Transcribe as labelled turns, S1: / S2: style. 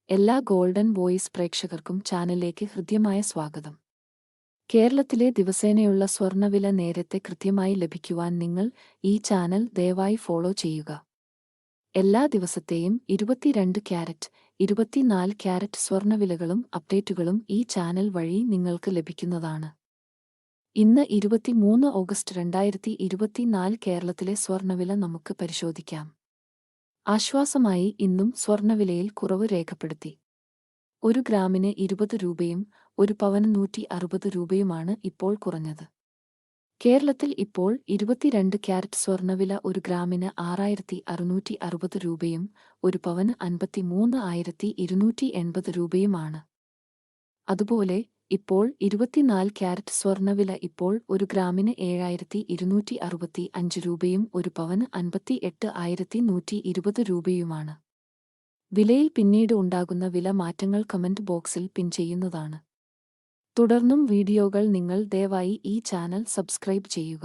S1: എല്ലാ golden voice പ്രേക്ഷകർക്കും ചാനലിലേക്ക് ഹൃദ്യമായ സ്വാഗതം. കേരളത്തിലെ ദിവസേനയുള്ള സ്വർണ്ണവില നേരത്തെ കൃത്യമായി ലഭിക്കുവാൻ നിങ്ങൾ ഈ ചാനൽ ദയവായി ഫോളോ ചെയ്യുക. എല്ലാ ദിവസത്തെയും 22 ക്യാരറ്റ്, 24 ക്യാരറ്റ് സ്വർണ്ണവിലകളും അപ്ഡേറ്റുകളും ഈ ചാനൽ വഴി നിങ്ങൾക്ക് ലഭിക്കുന്നതാണ്. ഇന്ന് 23 ഓഗസ്റ്റ് 2024 കേരളത്തിലെ സ്വർണ്ണവില നമുക്ക് പരിശോധിക്കാം. ആശ്വാസമായി ഇന്നും സ്വർണ്ണവിലയിൽ കുറവ് രേഖപ്പെടുത്തി. 1 ഗ്രാമിന് 20 രൂപയും 1 പവന് 160 രൂപയുമാണ് ഇപ്പോൾ കുറഞ്ഞത്. കേരളത്തിൽ ഇപ്പോൾ 22 ക്യാരറ്റ് സ്വർണ്ണവില 1 ഗ്രാമിന് 6,660 രൂപയും 1 പവന് 53,280 രൂപയുമാണ്. അതുപോലെ ഇപ്പോൾ 24 ക്യാരറ്റ് സ്വർണ്ണവില ഇപ്പോൾ 1 ഗ്രാമിന് 7,265 രൂപയും 1 പവന് 58,120 രൂപയുമാണ്. വിലയിൽ പിന്നീട് ഉണ്ടാകുന്ന വില മാറ്റങ്ങൾ കമന്റ് ബോക്സിൽ പിൻ ചെയ്യുന്നതാണ്. തുടർന്നും വീഡിയോകൾ നിങ്ങൾ ദയവായി ഈ ചാനൽ സബ്സ്ക്രൈബ് ചെയ്യുക.